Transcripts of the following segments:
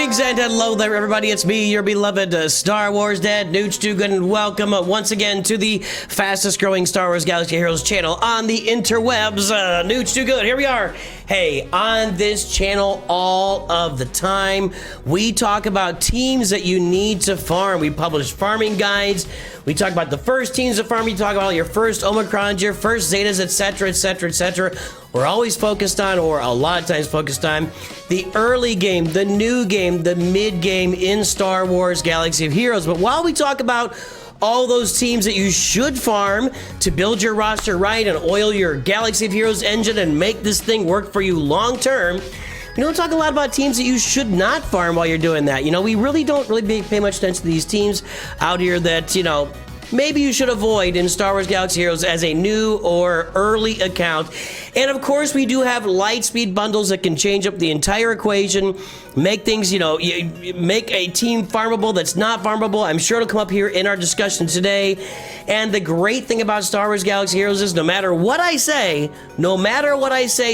Greetings and hello there, everybody. It's me, your beloved Star Wars Dad, Nooch Dugan, and welcome once again to the fastest growing Star Wars Galaxy Heroes channel on the interwebs. Nooch Dugan, here we are. Hey, on this channel all of the time, we talk about teams that you need to farm. We publish farming guides. We talk about the first teams to farm. We talk about your first Omicrons, your first Zetas, etc., etc., etc. We're always focused on, or a lot of times focused on, the early game, the new game, the mid game in Star Wars Galaxy of Heroes. But while we talk about all those teams that you should farm to build your roster right and oil your Galaxy of Heroes engine and make this thing work for you long term, we don't talk a lot about teams that you should not farm while you're doing that. You know, we really don't pay much attention to these teams out here that, you know, maybe you should avoid in Star Wars Galaxy Heroes as a new or early account. And of course, we do have light speed bundles that can change up the entire equation, make things, you know, make a team farmable that's not farmable. I'm sure it'll come up here in our discussion today. And the great thing about Star Wars Galaxy Heroes is no matter what I say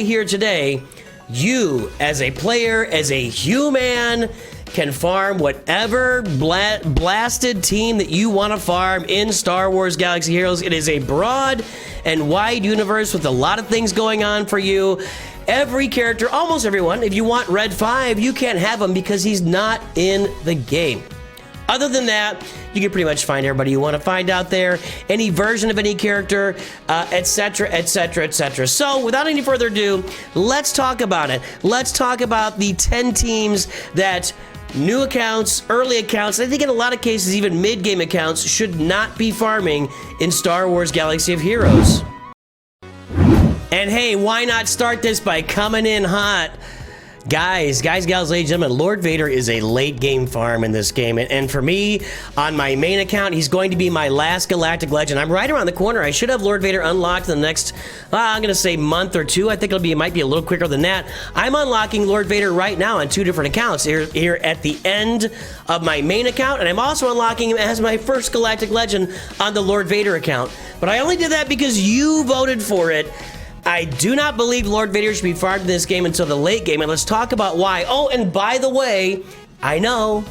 here today, you as a player, as a human, can farm whatever blasted team that you want to farm in Star Wars Galaxy Heroes. It is a broad and wide universe with a lot of things going on for you. Every character, almost everyone, if you want Red 5, you can't have him because he's not in the game. Other than that, you can pretty much find everybody you want to find out there, any version of any character, etc., etc., etc. So, without any further ado, let's talk about it. Let's talk about the 10 teams that new accounts, early accounts, I think in a lot of cases even mid-game accounts should not be farming in Star Wars Galaxy of Heroes. And hey, why not start this by coming in hot? Guys, gals, ladies and gentlemen, Lord Vader is a late game farm in this game. And for me, on my main account, he's going to be my last Galactic Legend. I'm right around the corner. I should have Lord Vader unlocked in the next, I'm going to say month or two. I think it might be a little quicker than that. I'm unlocking Lord Vader right now on 2 different accounts. Here at the end of my main account, and I'm also unlocking him as my first Galactic Legend on the Lord Vader account. But I only did that because you voted for it. I do not believe Lord Vader should be farmed in this game until the late game, and let's talk about why. Oh, and by the way, I know,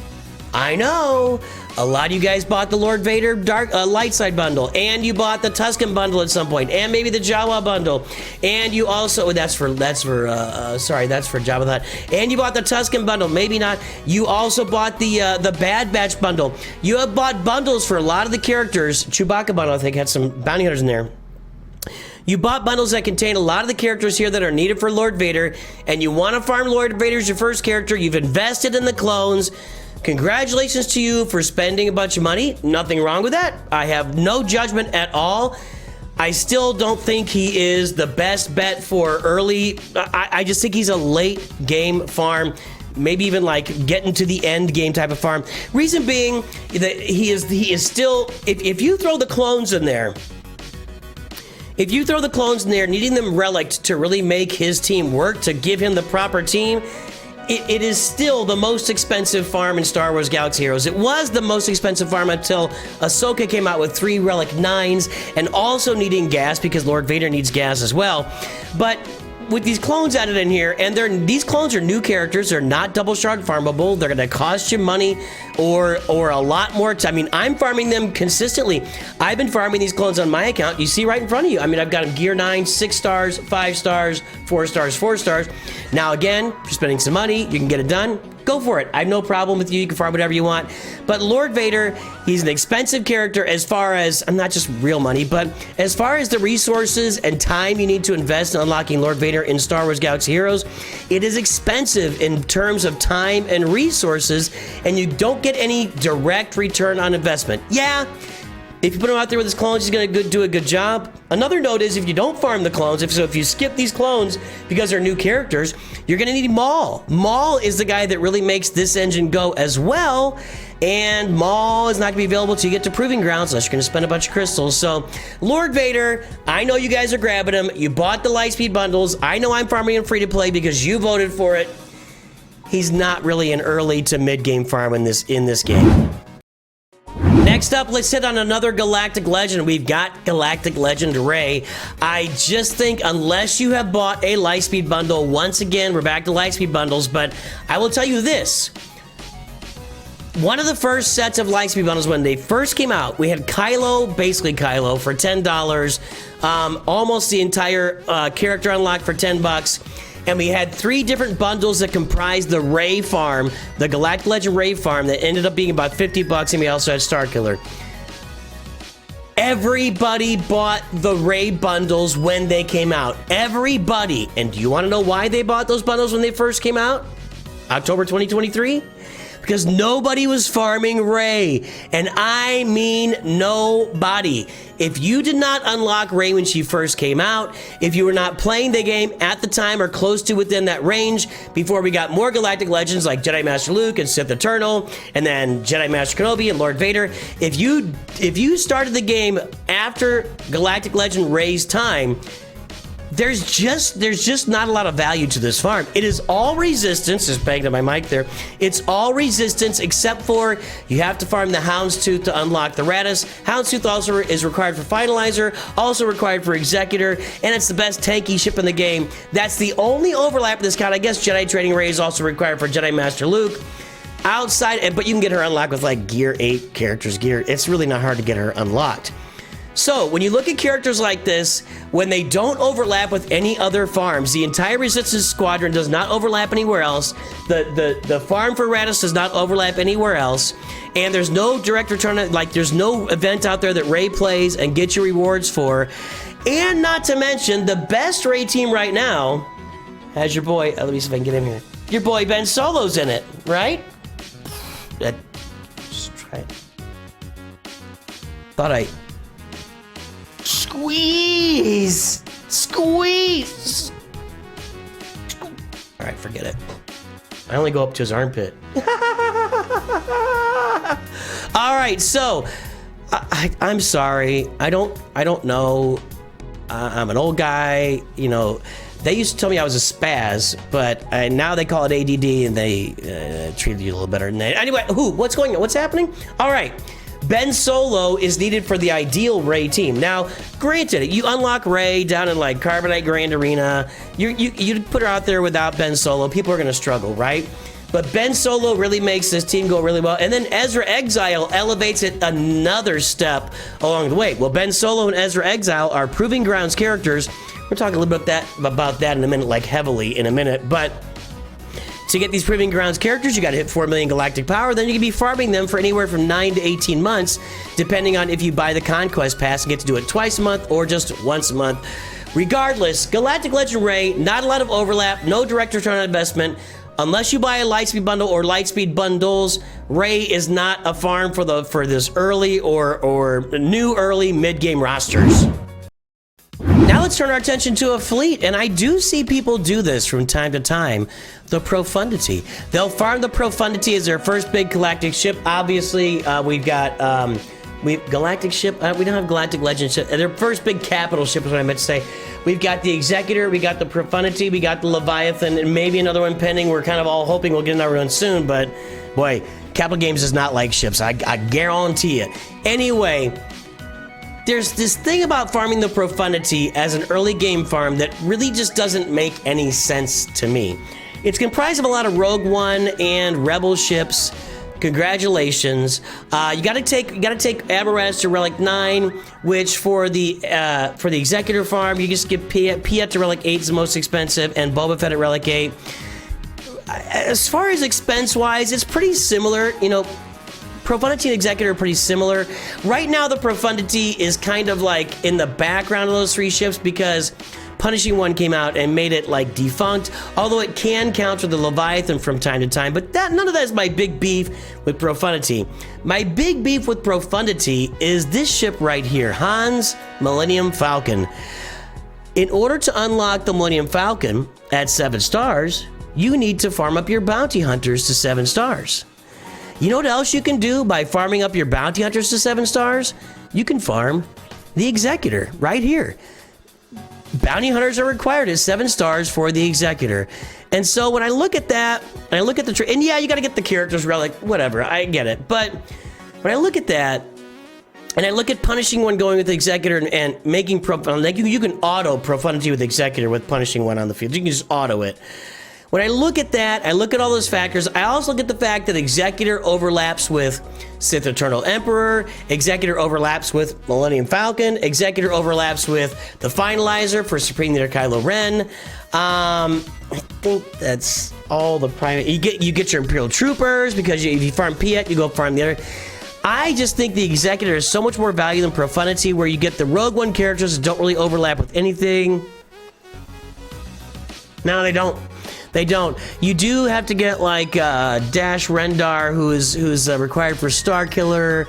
a lot of you guys bought the Lord Vader light side bundle, and you bought the Tusken bundle at some point, and maybe the Jawa bundle, and you also, that's for Jabba the Hutt, and you bought the Tusken bundle, maybe not. You also bought the Bad Batch bundle. You have bought bundles for a lot of the characters. Chewbacca bundle, I think, had some bounty hunters in there. You bought bundles that contain a lot of the characters here that are needed for Lord Vader, and you want to farm Lord Vader as your first character. You've invested in the clones. Congratulations to you for spending a bunch of money. Nothing wrong with that. I have no judgment at all. I still don't think he is the best bet for early. I just think he's a late game farm. Maybe even like getting to the end game type of farm. Reason being that he is still, if you throw the clones in there, needing them relicked to really make his team work, to give him the proper team, it is still the most expensive farm in Star Wars Galaxy Heroes. It was the most expensive farm until Ahsoka came out with 3 Relic 9s and also needing gas because Lord Vader needs gas as well. But with these clones added in here, and these clones are new characters, they're not double shard farmable, they're gonna cost you money or a lot more time. I mean, I'm farming them consistently. I've been farming these clones on my account. You see right in front of you. I mean, I've got them gear 9, 6 stars, 5 stars, 4 stars, 4 stars. Now again, if you're spending some money, you can get it done. Go for it. I have no problem with you. You can farm whatever you want. But Lord Vader, he's an expensive character as far as, not just real money, but as far as the resources and time you need to invest in unlocking Lord Vader in Star Wars Galaxy Heroes, it is expensive in terms of time and resources, and you don't get any direct return on investment. Yeah, if you put him out there with his clones, he's going to do a good job. Another note is if you don't farm the clones, if you skip these clones because they're new characters, you're going to need Maul. Maul is the guy that really makes this engine go as well, and Maul is not going to be available till you get to Proving Grounds unless you're going to spend a bunch of crystals. So, Lord Vader, I know you guys are grabbing him. You bought the Lightspeed bundles. I know I'm farming him free to play because you voted for it. He's not really an early to mid-game farm in this game. Next up, let's hit on another Galactic Legend. We've got Galactic Legend Rey. I just think unless you have bought a Lightspeed bundle, once again, we're back to Lightspeed bundles, but I will tell you this. One of the first sets of Lightspeed bundles when they first came out, we had Kylo, basically Kylo, for $10. Almost the entire character unlocked for $10. And we had 3 different bundles that comprised the Rey farm, the Galactic Legend Rey farm, that ended up being about $50, and we also had Starkiller. Everybody bought the Rey bundles when they came out. Everybody. And do you want to know why they bought those bundles when they first came out? October 2023? Because nobody was farming Rey, and I mean nobody. If you did not unlock Rey when she first came out, if you were not playing the game at the time or close to within that range, before we got more Galactic Legends like Jedi Master Luke and Sith Eternal, and then Jedi Master Kenobi and Lord Vader, if you started the game after Galactic Legend Rey's time, there's just not a lot of value to this farm. It is all resistance. Just banged on my mic there. It's all resistance except for you have to farm the Houndstooth to unlock the Raddus. Houndstooth also is required for Finalizer, also required for Executor, and it's the best tanky ship in the game. That's the only overlap in this count. I guess Jedi Training Rey is also required for Jedi Master Luke. Outside, but you can get her unlocked with like gear 8 characters gear. It's really not hard to get her unlocked. So, when you look at characters like this, when they don't overlap with any other farms, the entire Resistance Squadron does not overlap anywhere else, the farm for Raddus does not overlap anywhere else, and there's no direct return, like there's no event out there that Rey plays and gets your rewards for, and not to mention, the best Rey team right now has your boy, let me see if I can get him here, your boy Ben Solo's in it, right? Just try it. Thought I... Squeeze! Squeeze! Alright, forget it. I only go up to his armpit. Alright, so I'm sorry. I don't know. I'm an old guy, you know. They used to tell me I was a spaz, but now they call it ADD and they treat you a little better than that. Anyway, what's going on? What's happening? Alright. Ben Solo is needed for the ideal Rey team. Now, granted, you unlock Rey down in like Carbonite Grand Arena. You put her out there without Ben Solo, people are going to struggle, right? But Ben Solo really makes this team go really well. And then Ezra Exile elevates it another step along the way. Well, Ben Solo and Ezra Exile are Proving Grounds characters. We'll talk a little bit about that in a minute, like heavily in a minute. But to get these Proving Grounds characters, you got to hit 4 million galactic power. Then you can be farming them for anywhere from 9 to 18 months, depending on if you buy the Conquest Pass and get to do it twice a month or just once a month. Regardless, Galactic Legend Rey, not a lot of overlap, no direct return on investment. Unless you buy a Lightspeed bundle or Lightspeed bundles, Rey is not a farm for this early or new early mid-game rosters. Now let's turn our attention to a fleet, and I do see people do this from time to time. The Profundity. They'll farm the Profundity as their first big galactic ship. Obviously, we've got galactic ship. We don't have Galactic Legend ship. Their first big capital ship is what I meant to say. We've got the Executor, we got the Profundity, we got the Leviathan, and maybe another one pending. We're kind of all hoping we'll get another one soon, but boy, Capital Games does not like ships. I guarantee it. Anyway, there's this thing about farming the Profundity as an early game farm that really just doesn't make any sense to me. It's comprised of a lot of Rogue One and Rebel ships. Congratulations. You gotta take Amaras to Relic 9, which for the Executor farm, you just get Piet to Relic 8 is the most expensive, and Boba Fett at Relic 8. As far as expense-wise, it's pretty similar. You know, Profundity and Executor are pretty similar. Right now, the Profundity is kind of like in the background of those 3 ships because Punishing One came out and made it like defunct, although it can counter the Leviathan from time to time, but none of that is my big beef with Profundity. My big beef with Profundity is this ship right here, Han's Millennium Falcon. In order to unlock the Millennium Falcon at 7 stars, you need to farm up your bounty hunters to 7 stars. You know what else you can do by farming up your bounty hunters to 7 stars? You can farm the Executor right here. Bounty hunters are required at 7 stars for the Executor. And so when I look at that, and I look at the and yeah, you got to get the characters relic, whatever, I get it. But when I look at that, and I look at Punishing One going with the Executor and making like you can auto Profundity with Executor with Punishing One on the field. You can just auto it. when I look at that, I look at all those factors. I also look at the fact that Executor overlaps with Sith Eternal Emperor, Executor overlaps with Millennium Falcon, Executor overlaps with the Finalizer for Supreme Leader Kylo Ren. I think that's all the prime. You get your Imperial Troopers because if you farm Piet, you go farm the other. I just think the Executor is so much more value than Profundity, where you get the Rogue One characters that don't really overlap with anything. No, they don't. They don't. You do have to get like Dash Rendar, who's required for Starkiller,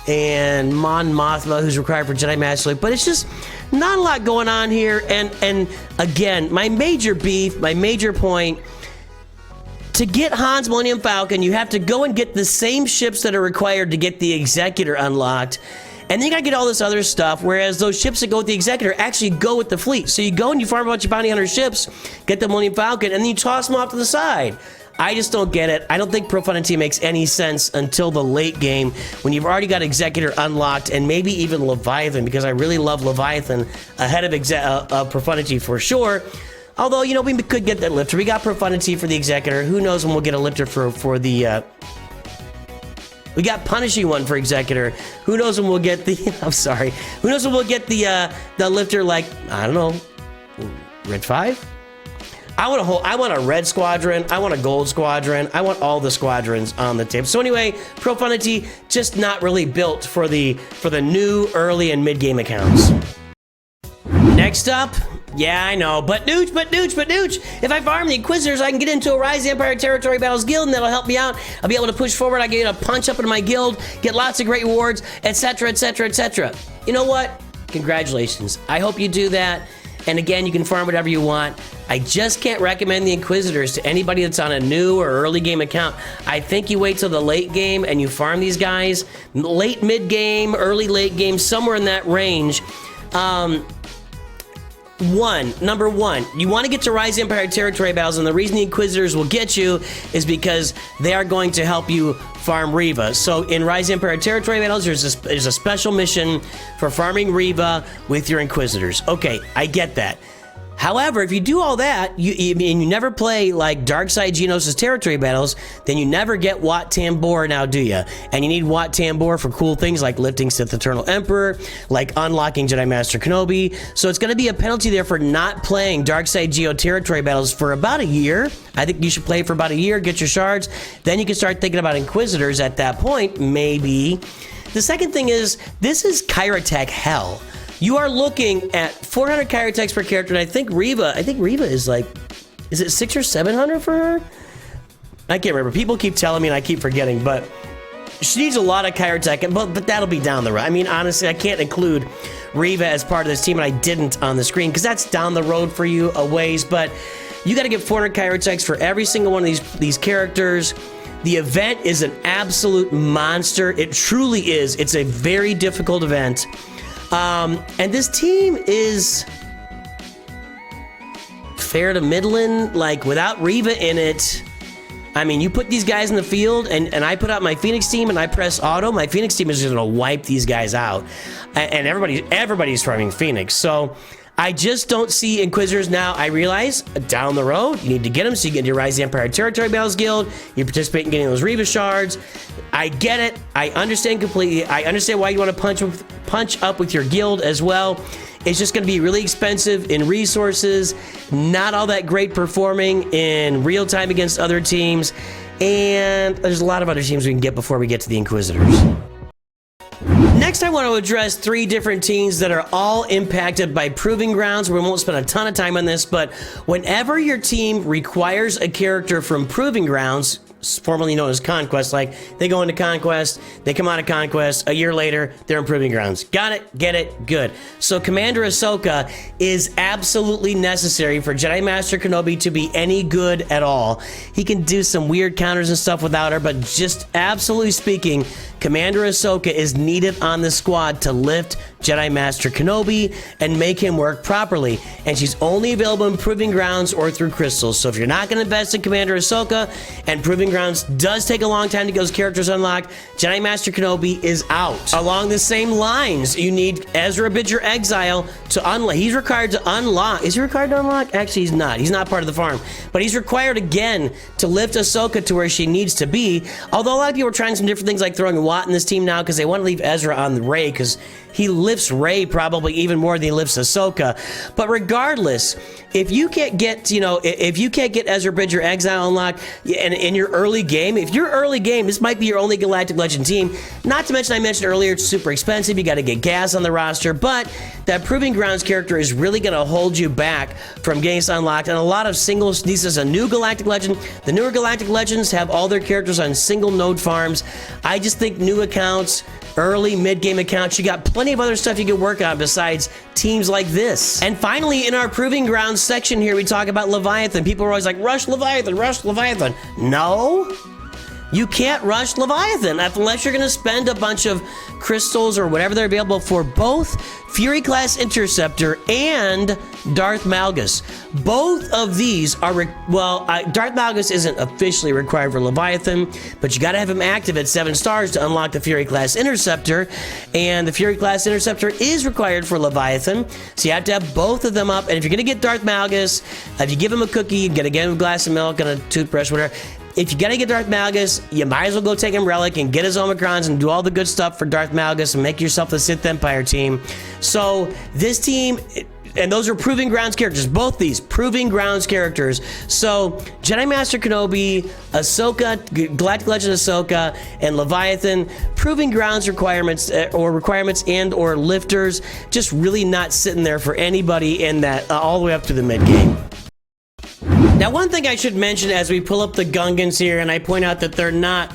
and Mon Mothma, who's required for Jedi Master League. But it's just not a lot going on here. And again, my major beef, my major point, to get Han's Millennium Falcon, you have to go and get the same ships that are required to get the Executor unlocked. And then you gotta get all this other stuff, whereas those ships that go with the Executor actually go with the fleet. So you go and you farm a bunch of bounty hunter ships, get the Millennium Falcon, and then you toss them off to the side. I just don't get it. I don't think Profundity makes any sense until the late game, when you've already got Executor unlocked, and maybe even Leviathan, because I really love Leviathan ahead of Profundity for sure. Although, you know, we could get that lifter. We got Profundity for the Executor. Who knows when we'll get a lifter for the... We got Punishing One for Executor. Who knows when we'll get the... I'm sorry. Who knows when we'll get the lifter, like, I don't know, Red 5? I want a red squadron. I want a gold squadron. I want all the squadrons on the table. So anyway, Profundity just not really built for the new early and mid game accounts. Next up, yeah, I know, but nooch. If I farm the Inquisitors, I can get into a Rise of the Empire Territory Battles guild, and that'll help me out. I'll be able to push forward. I can get a punch up into my guild, get lots of great rewards, etc., etc., etc. You know what? Congratulations. I hope you do that. And again, you can farm whatever you want. I just can't recommend the Inquisitors to anybody that's on a new or early game account. I think you wait till the late game and you farm these guys. Late mid game, early late game, somewhere in that range. Number one, you want to get to Rise of Empire Territory Battles, and the reason the Inquisitors will get you is because they are going to help you farm Reva. So in Rise of Empire Territory Battles, there's a special mission for farming Reva with your Inquisitors. Okay, I get that. However, if you do all that, you never play like Darkside Geonosis Territory Battles, then you never get Wat Tambor now, do you? And you need Wat Tambor for cool things like lifting Sith Eternal Emperor, like unlocking Jedi Master Kenobi. So it's going to be a penalty there for not playing Darkside Geo Territory Battles for about a year. I think you should play for about a year, get your shards. Then you can start thinking about Inquisitors at that point, maybe. The second thing is, this is Kairatech hell. You are looking at 400 Kairatechs per character, and I think Reva is like, is it 600 or 700 for her? I can't remember. People keep telling me and I keep forgetting, but she needs a lot of Kairatech, but that'll be down the road. I mean, honestly, I can't include Reva as part of this team, and I didn't on the screen, because that's down the road for you a ways, but you got to get 400 Kairatechs for every single one of these characters. The event is an absolute monster. It truly is. It's a very difficult event. And this team is fair to middling, like without Reva in it. I mean, you put these guys in the field and I put out my Phoenix team and I press auto, my Phoenix team is just gonna wipe these guys out. And everybody's farming Phoenix. So I just don't see Inquisitors now. I realize down the road, you need to get them so you get your Rise of the Empire Territory Battles Guild. You participate in getting those Reva shards. I get it. I understand completely. I understand why you want to punch up with your guild as well. It's just going to be really expensive in resources, not all that great performing in real time against other teams, and there's a lot of other teams we can get before we get to the Inquisitors. Next, I want to address 3 different teams that are all impacted by Proving Grounds. We won't spend a ton of time on this, but whenever your team requires a character from Proving Grounds, formerly known as Conquest, like they go into Conquest, they come out of Conquest, a year later, they're in Proving Grounds. Got it? Get it? Good. So Commander Ahsoka is absolutely necessary for Jedi Master Kenobi to be any good at all. He can do some weird counters and stuff without her, but just absolutely speaking, Commander Ahsoka is needed on the squad to lift Jedi Master Kenobi and make him work properly. And she's only available in Proving Grounds or through crystals. So if you're not going to invest in Commander Ahsoka, and Proving Grounds does take a long time to get those characters unlocked, Jedi Master Kenobi is out. Along the same lines, you need Ezra Bridger Exile to unlock. He's required to unlock. Is he required to unlock? Actually, he's not. He's not part of the farm. But he's required again to lift Ahsoka to where she needs to be. Although a lot of people are trying some different things like throwing Watt in this team now because they want to leave Ezra on the Rey because he lifts Rey probably even more than he lifts Ahsoka. But regardless, if you can't get, if you can't get Ezra Bridger Exile unlocked in your early game, if your early game, this might be your only Galactic Legend team. Not to mention, I mentioned earlier, it's super expensive. You got to get gas on the roster, but that Proving Grounds character is really going to hold you back from getting this unlocked. And a lot of singles, this is a new Galactic Legend. The newer Galactic Legends have all their characters on single node farms. I just think new accounts, early mid-game accounts, you got plenty of other stuff you can work on besides teams like this. And finally, in our Proving Grounds section here, we talk about Leviathan. People are always like, rush Leviathan, rush Leviathan. No, you can't rush Leviathan unless you're going to spend a bunch of crystals or whatever they're available for both Fury Class Interceptor and Darth Malgus. Both of these are, Darth Malgus isn't officially required for Leviathan, but you got to have him active at 7 stars to unlock the Fury Class Interceptor, and the Fury Class Interceptor is required for Leviathan, so you have to have both of them up. And if you're going to get Darth Malgus, if you give him a cookie, you got to get him a glass of milk and a toothbrush, whatever. If you gotta get Darth Malgus, you might as well go take him Relic and get his Omicrons and do all the good stuff for Darth Malgus and make yourself the Sith Empire team. So this team, and those are Proving Grounds characters, both these Proving Grounds characters. So Jedi Master Kenobi, Ahsoka, Galactic Legend Ahsoka, and Leviathan, Proving Grounds requirements or lifters, just really not sitting there for anybody in that all the way up to the mid game. Now, one thing I should mention as we pull up the Gungans here, and I point out that they're not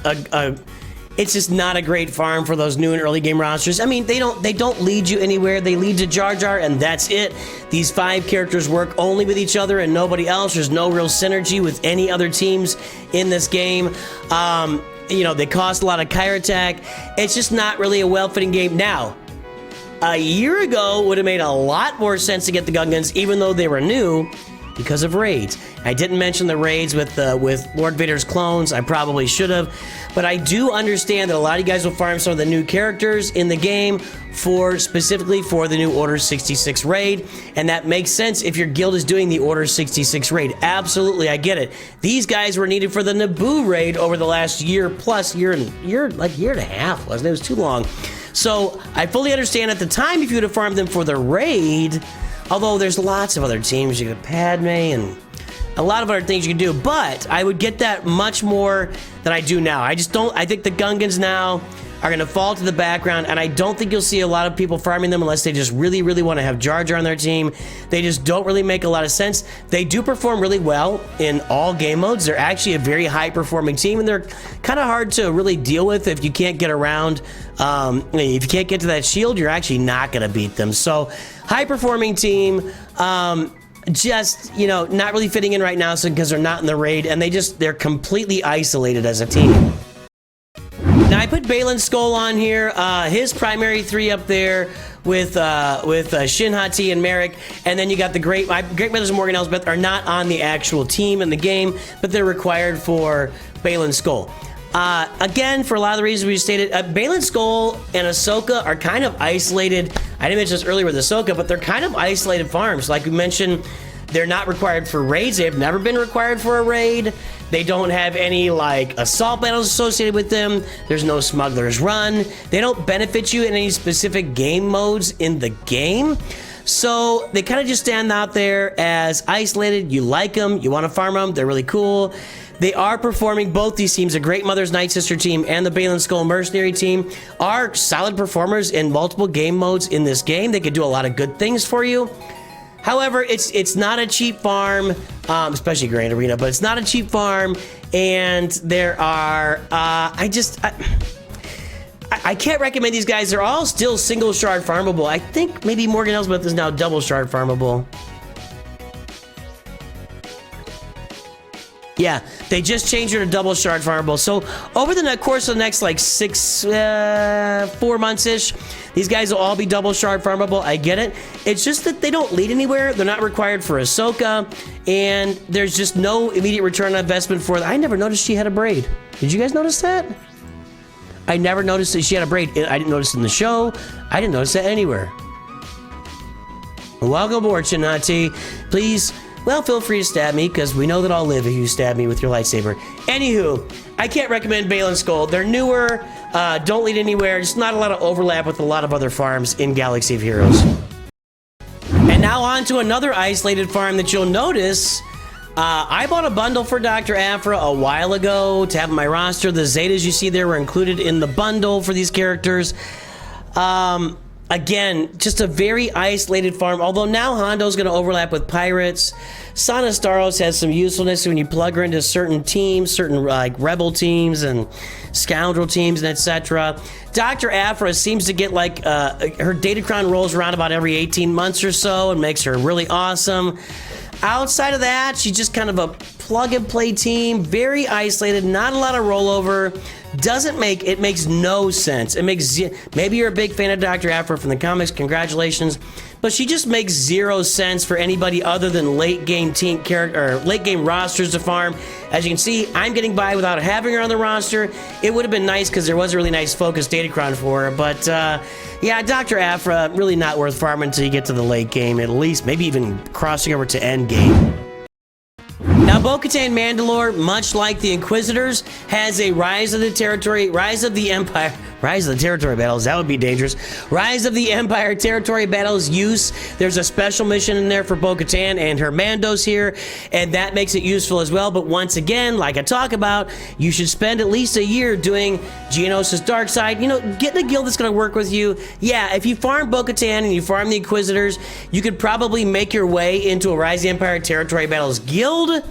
it's just not a great farm for those new and early game rosters. I mean, they don't lead you anywhere. They lead to Jar Jar, and that's it. These 5 characters work only with each other and nobody else. There's no real synergy with any other teams in this game. They cost a lot of Kyber attack. It's just not really a well-fitting game. Now, a year ago would have made a lot more sense to get the Gungans, even though they were new, because of raids. I didn't mention the raids with Lord Vader's clones. I probably should have, but I do understand that a lot of you guys will farm some of the new characters in the game specifically for the new Order 66 raid, and that makes sense if your guild is doing the Order 66 raid. Absolutely, I get it. These guys were needed for the Naboo raid over the last year and a half, wasn't it? It was too long. So I fully understand at the time if you would have farmed them for the raid. Although there's lots of other teams, you could Padme and a lot of other things you can do, but I would get that much more than I do now. I think the Gungans now are going to fall to the background, and I don't think you'll see a lot of people farming them unless they just really, really want to have Jar Jar on their team. They just don't really make a lot of sense. They do perform really well in all game modes. They're actually a very high-performing team, and they're kind of hard to really deal with if you can't get around. If you can't get to that shield, you're actually not going to beat them. So, high-performing team, just, not really fitting in right now because they're not in the raid, and they're completely isolated as a team. Now, I put Baylan Skoll on here, his primary 3 up there with Shin Hati and Merrick, and then you got the Great Mothers and Morgan Elsbeth are not on the actual team in the game, but they're required for Baylan Skoll. Again, for a lot of the reasons we stated, Baylan Skoll and Ahsoka are kind of isolated. I didn't mention this earlier with Ahsoka, but they're kind of isolated farms. Like we mentioned, they're not required for raids. They've never been required for a raid. They don't have any, assault battles associated with them. There's no Smuggler's Run. They don't benefit you in any specific game modes in the game. So they kind of just stand out there as isolated. You like them. You want to farm them. They're really cool. They are performing, both these teams, the Great Mother's Night Sister team and the Baylan Skoll Mercenary team, are solid performers in multiple game modes in this game. They could do a lot of good things for you. However, it's not a cheap farm, especially Grand Arena, but it's not a cheap farm, and there are, I can't recommend these guys. They're all still single shard farmable. I think maybe Morgan Elsbeth is now double shard farmable. Yeah, they just changed her to double shard farmable. So over the course of the next like 4 months-ish, these guys will all be double shard farmable. I get it. It's just that they don't lead anywhere. They're not required for Ahsoka, and there's just no immediate return on investment for them. I never noticed she had a braid. Did you guys notice that? I never noticed that she had a braid. I didn't notice it in the show. I didn't notice that anywhere. Welcome aboard, Shinati. Please... well, feel free to stab me, because we know that I'll live if you stab me with your lightsaber. Anywho, I can't recommend Baylan Skoll. They're newer, don't lead anywhere, just not a lot of overlap with a lot of other farms in Galaxy of Heroes. And now on to another isolated farm that you'll notice. I bought a bundle for Dr. Aphra a while ago to have on my roster. The Zetas you see there were included in the bundle for these characters. Again, just a very isolated farm, although now Hondo's going to overlap with Pirates. Sana Staros has some usefulness when you plug her into certain teams, certain like rebel teams and scoundrel teams and etc. Dr. Aphra seems to get like, her datacron rolls around about every 18 months or so and makes her really awesome. Outside of that, she's just kind of a plug-and-play team, very isolated, not a lot of rollover. It makes no sense. It makes maybe you're a big fan of Dr. Aphra from the comics, congratulations, but she just makes zero sense for anybody other than late game team character or late game rosters to farm. As you can see, I'm getting by without having her on the roster. It would have been nice because there was a really nice focused datacron for her, but yeah, Dr. Aphra really not worth farming until you get to the late game, at least maybe even crossing over to end game. Now, Katan Mand'alor, much like the Inquisitors, has a Rise of the Territory battles. That would be dangerous. Rise of the Empire territory battles use. There's a special mission in there for Katan and her Mandos here, and that makes it useful as well. But once again, like I talk about, you should spend at least a year doing Geonosis Dark Side. You know, getting a guild that's going to work with you. Yeah, if you farm Katan and you farm the Inquisitors, you could probably make your way into a Rise of the Empire territory battles guild.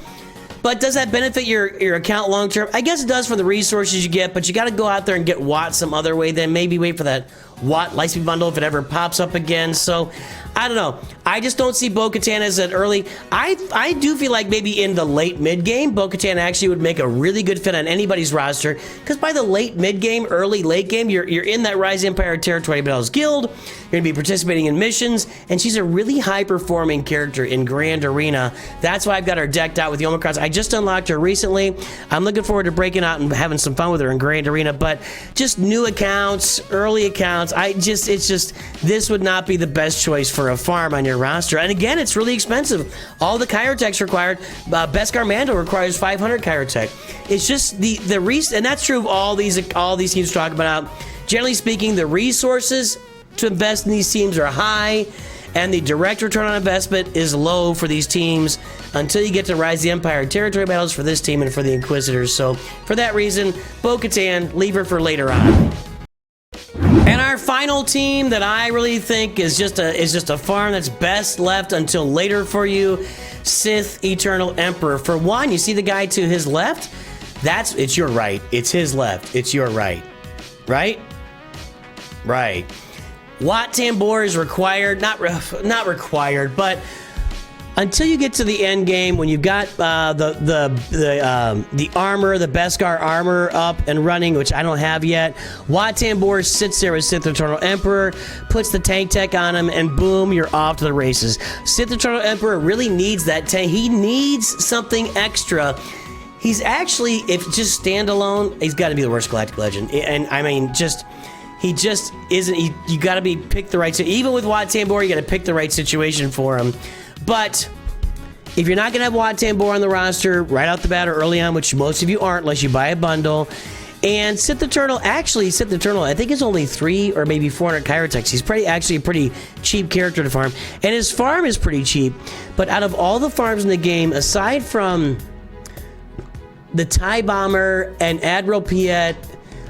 But does that benefit your account long term? I guess it does for the resources you get, but you got to go out there and get Watt some other way, then maybe wait for that Watt Lightspeed bundle if it ever pops up again. So I don't know. I just don't see Katan as an early. I do feel like maybe in the late mid game, Katan actually would make a really good fit on anybody's roster, because by the late mid game, early late game, you're in that Rise Empire Territory Battles Guild. You're gonna be participating in missions, and she's a really high performing character in Grand Arena. That's why I've got her decked out with the Omicrons. I just unlocked her recently. I'm looking forward to breaking out and having some fun with her in Grand Arena. But just new accounts, early accounts, this would not be the best choice for a farm on your roster. And again, it's really expensive. All the Chirotechs required. Beskar Mando requires 500 Chirotech. It's just and that's true of all these teams talk about. Generally speaking, the resources to invest in these teams are high, and the direct return on investment is low for these teams until you get to Rise of the Empire territory battles for this team and for the Inquisitors. So for that reason, Katan, leave her for later on. And our final team that I really think is just a farm that's best left until later for you, Sith Eternal Emperor. For one, you see the guy to his left? It's your right. It's his left. It's your right. Right? Right. Watt Tambor is required, not required, but until you get to the end game, when you've got the armor, the Beskar armor up and running, which I don't have yet, Watt Tambor sits there with Sith Eternal Emperor, puts the tank tech on him, and boom, you're off to the races. Sith Eternal Emperor really needs that tank. He needs something extra. He's actually, if just standalone, he's got to be the worst Galactic Legend. And I mean, he just isn't. You got to pick the right. Even with Watt Tambor, you got to pick the right situation for him. But if you're not gonna have Watt Tambor on the roster right out the bat or early on, which most of you aren't unless you buy a bundle, and Sith Eternal, I think is only 300 or maybe 400 Chirotechs. He's actually a pretty cheap character to farm, and his farm is pretty cheap. But out of all the farms in the game, aside from the TIE Bomber and Admiral Piet,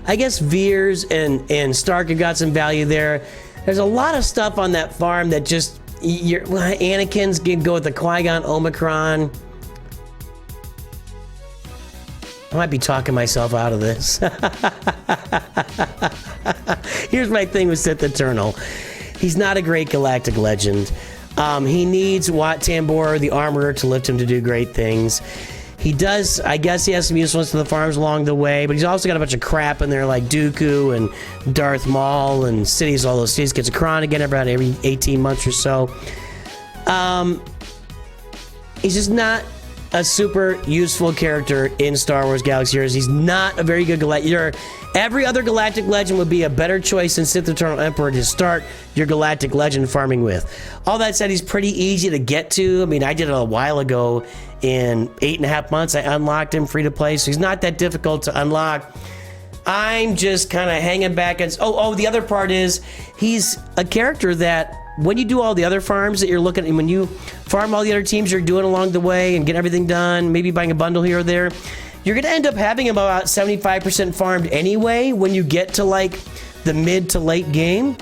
I guess Veers and Stark have got some value there. There's a lot of stuff on that farm that just, Anakin's gonna go with the Qui-Gon Omicron. I might be talking myself out of this. Here's my thing with Sith Eternal. He's not a great Galactic Legend. He needs Watt Tambor, the Armorer, to lift him to do great things. He does, I guess he has some usefulness to the farms along the way, but he's also got a bunch of crap in there like Dooku and Darth Maul and cities, all those cities. Gets a cron again about every 18 months or so. He's just not a super useful character in Star Wars Galaxy Heroes. He's not a very good galactic. Every other galactic legend would be a better choice than Sith Eternal Emperor to start your galactic legend farming with. All that said, he's pretty easy to get to. I mean, I did it a while ago. In 8.5 months, I unlocked him free to play, so he's not that difficult to unlock. I'm just kind of hanging back and the other part is he's a character that when you do all the other farms that you're looking at, when you farm all the other teams you're doing along the way and get everything done, maybe buying a bundle here or there, you're going to end up having him about 75% farmed anyway when you get to like the mid to late game.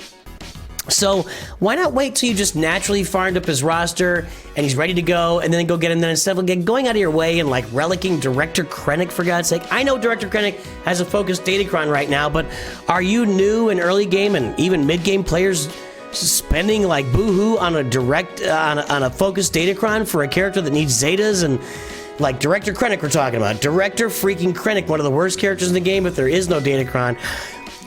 So why not wait till you just naturally farmed up his roster and he's ready to go and then go get him. Then instead of going out of your way and like relicking Director Krennic, for God's sake. I know Director Krennic has a focused datacron right now, but are you new in early game and even mid game players spending like boohoo on a focused datacron for a character that needs zetas? And like Director Krennic we're talking about. Director freaking Krennic, one of the worst characters in the game if there is no datacron.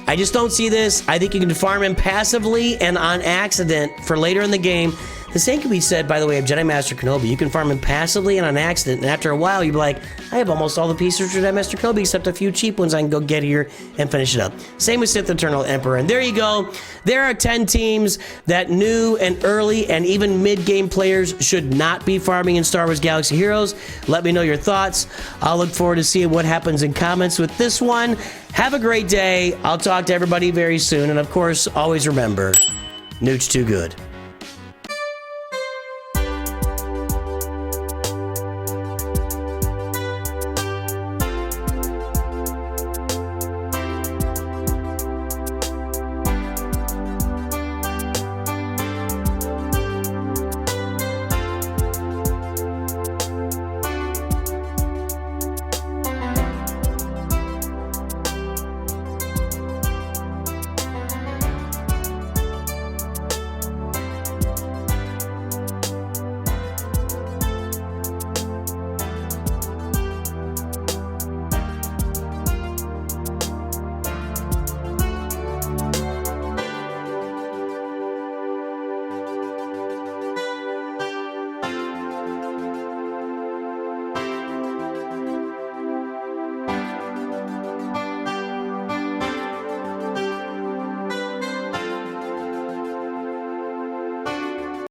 I just don't see this. I think you can farm him passively and on accident for later in the game. The same can be said, by the way, of Jedi Master Kenobi. You can farm him passively and on accident, and after a while, you'll be like, I have almost all the pieces for Jedi Master Kenobi, except a few cheap ones I can go get here and finish it up. Same with Sith Eternal Emperor. And there you go. There are 10 teams that new and early and even mid-game players should not be farming in Star Wars Galaxy Heroes. Let me know your thoughts. I'll look forward to seeing what happens in comments with this one. Have a great day. I'll talk to everybody very soon. And of course, always remember, Nooch too good.